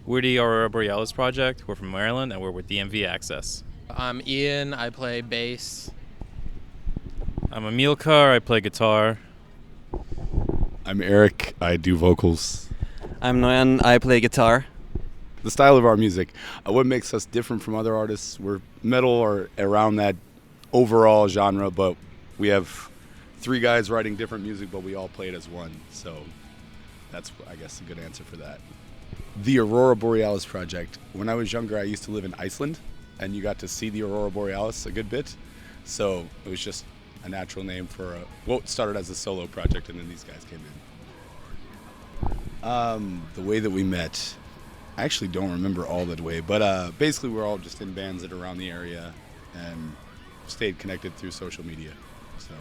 We're the Aurora Borealis Project. We're from Maryland, and we're with DMV Access. I'm Ian. I play bass. I'm Amilcar. I play guitar. I'm Eric. I do vocals. I'm Noyan. I play guitar. The style of our music, what makes us different from other artists, we're metal or around that overall genre, but we have three guys writing different music, but we all play it as one. So that's, I guess, a good answer for that. The Aurora Borealis Project. When I was younger, I used to live in Iceland, and you got to see the Aurora Borealis a good bit. So it was just a natural name for it started as a solo project, and then these guys came in. The way that we met, I actually don't remember all the way, but basically we're all just in bands that are around the area and stayed connected through social media. So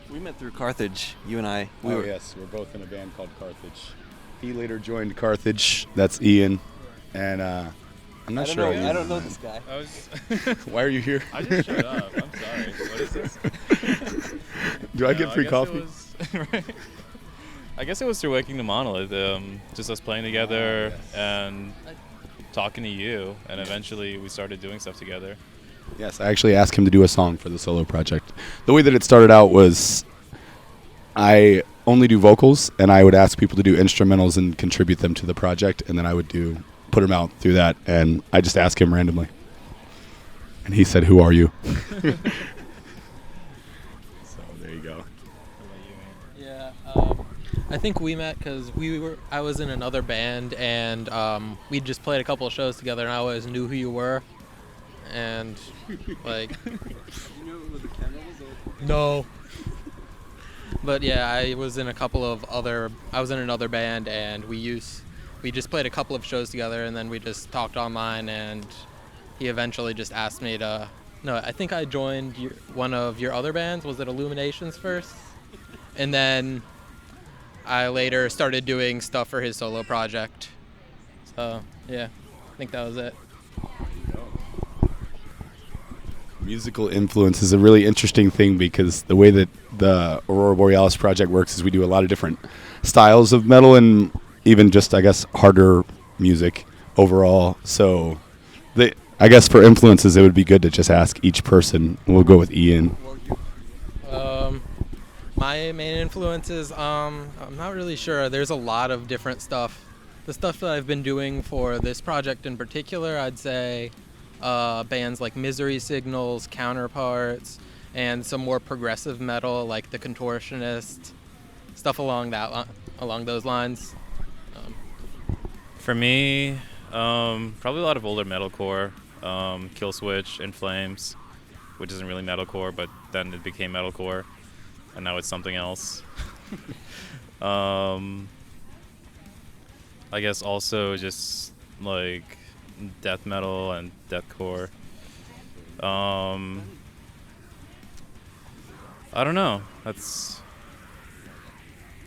We met through Carthage, you and I. Yes, we're both in a band called Carthage. He later joined Carthage. That's Ian, and I'm not sure. I don't know this guy. Why are you here? I just showed up. I'm sorry. What is this? Do I get free coffee? I guess it was through Waking the Monolith. Just us playing together and talking to you, and eventually we started doing stuff together. Yes, I actually asked him to do a song for the solo project. The way that it started out was I only do vocals, and I would ask people to do instrumentals and contribute them to the project, and then I would put them out through that, and I just asked him randomly. And he said, "Who are you?" So there you go. Yeah. I think we met because I was in another band, and we just played a couple of shows together, and I always knew who you were. And like, You know who the camera was? no. But yeah, I was in another band, and we just played a couple of shows together, and then we just talked online, and he eventually just asked me to. No, I think I joined one of your other bands. Was it Illuminations first? And then I later started doing stuff for his solo project. So yeah, I think that was it. Musical influence is a really interesting thing because the way that the Aurora Borealis project works is we do a lot of different styles of metal and even just, I guess, harder music overall. So I guess for influences, it would be good to just ask each person. We'll go with Ian. My main influences, I'm not really sure. There's a lot of different stuff. The stuff that I've been doing for this project in particular, I'd say bands like Misery Signals, Counterparts, and some more progressive metal like The Contortionist, stuff along those lines. For me, probably a lot of older metalcore, Killswitch, In Flames, which isn't really metalcore, but then it became metalcore, and now it's something else. I guess also just like death metal and deathcore. I don't know. That's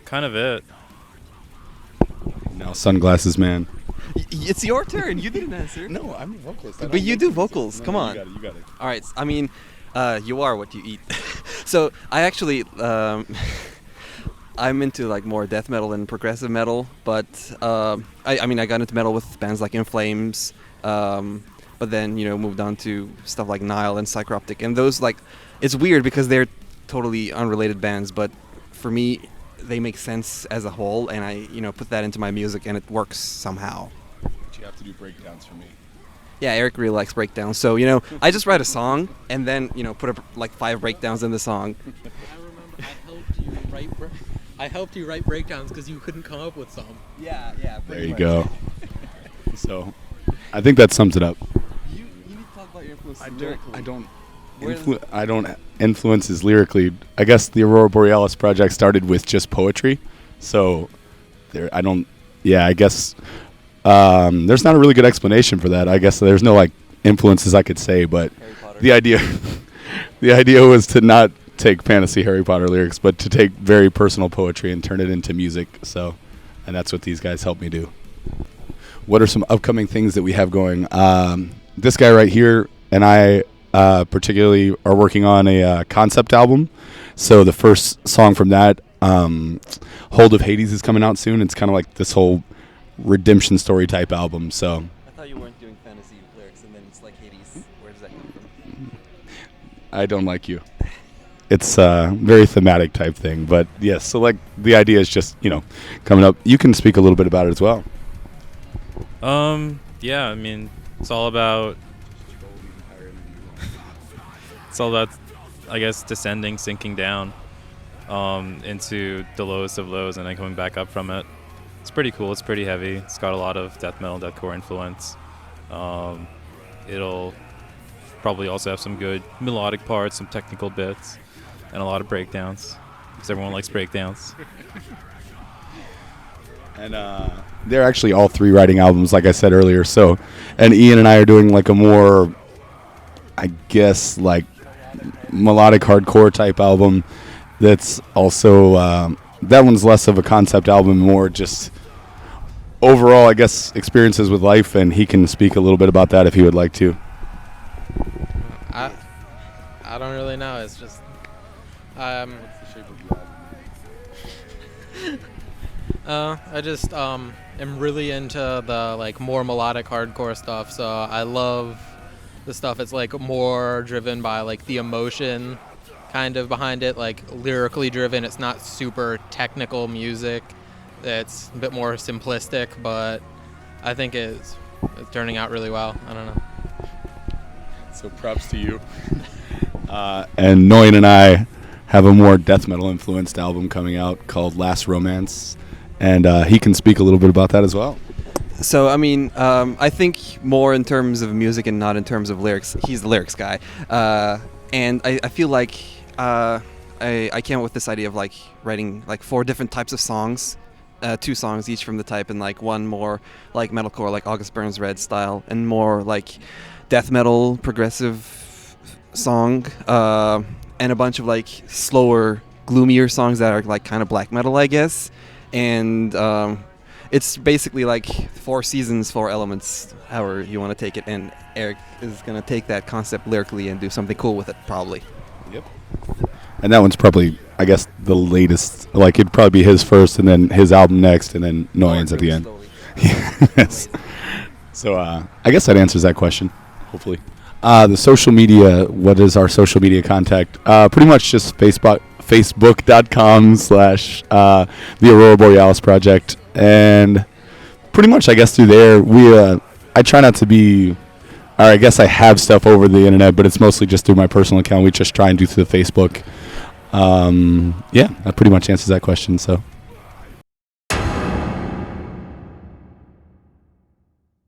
kind of it. Now, Sunglasses Man. It's your turn. You didn't answer. No, I'm a vocalist. But you do vocals. Come on. You got it. All right. I mean, you are what you eat. So I actually, I'm into like more death metal and progressive metal, but I mean I got into metal with bands like In Flames, but then moved on to stuff like Nile and Psychroptic, and those it's weird because they're totally unrelated bands, but for me they make sense as a whole, and I put that into my music and it works somehow. But you have to do breakdowns for me. Yeah, Eric really likes breakdowns, so I just write a song and then put up like 5 breakdowns in the song. I remember I helped you write breakdowns because you couldn't come up with some. Yeah. There you go. So, I think that sums it up. You need to talk about your influences. I don't influences lyrically. I guess the Aurora Borealis project started with just poetry, so I guess there's not a really good explanation for that. I guess there's no influences I could say, but the idea was to not take fantasy Harry Potter lyrics, but to take very personal poetry and turn it into music. So, and that's what these guys help me do. What are some upcoming things that we have going? This guy right here and I particularly are working on a concept album. So the first song from that, Hold of Hades, is coming out soon. It's kind of like this whole redemption story type album. So I thought you weren't doing fantasy lyrics, and then it's like Hades. Where does that come from? I don't like you. It's a very thematic type thing, but yes. So like the idea is just coming up. You can speak a little bit about it as well. Yeah, I mean, it's all about, I guess, descending, sinking down, into the lowest of lows, and then coming back up from it. It's pretty cool. It's pretty heavy. It's got a lot of death metal, deathcore influence. It'll probably also have some good melodic parts, some technical bits, and a lot of breakdowns, because everyone likes breakdowns. And they're actually all three writing albums, like I said earlier. So, and Ian and I are doing like a more, I guess, like melodic hardcore type album. That's also that one's less of a concept album, more just overall, I guess, experiences with life. And he can speak a little bit about that if he would like to. I don't really know. It's just I just am really into the like more melodic hardcore stuff. So I love the stuff that's like more driven by like the emotion kind of behind it, like lyrically driven. It's not super technical music. It's a bit more simplistic, but I think it's turning out really well. I don't know. So props to you. And Noyan and I have a more death metal influenced album coming out called Last Romance, and he can speak a little bit about that as well. So, I mean, I think more in terms of music and not in terms of lyrics. He's the lyrics guy. And I feel like I came up with this idea of like writing like 4 different types of songs, 2 songs each from the type, and like one more like metalcore, like August Burns Red style, and more like death metal progressive song, and a bunch of like slower, gloomier songs that are like kind of black metal, I guess. And it's basically like 4 seasons, 4 elements, however you want to take it. And Eric is going to take that concept lyrically and do something cool with it, probably. Yep. And that one's probably, I guess, the latest. Like, it'd probably be his first, and then his album next, and then Noyan's at the end. Yes. So I guess that answers that question, hopefully. The social media, what is our social media contact? Pretty much just Facebook.com/ the Aurora Borealis Project. And pretty much, I guess, through there, I try not to be, or I guess I have stuff over the internet, but it's mostly just through my personal account. We just try and do through the Facebook. Yeah, that pretty much answers that question, so.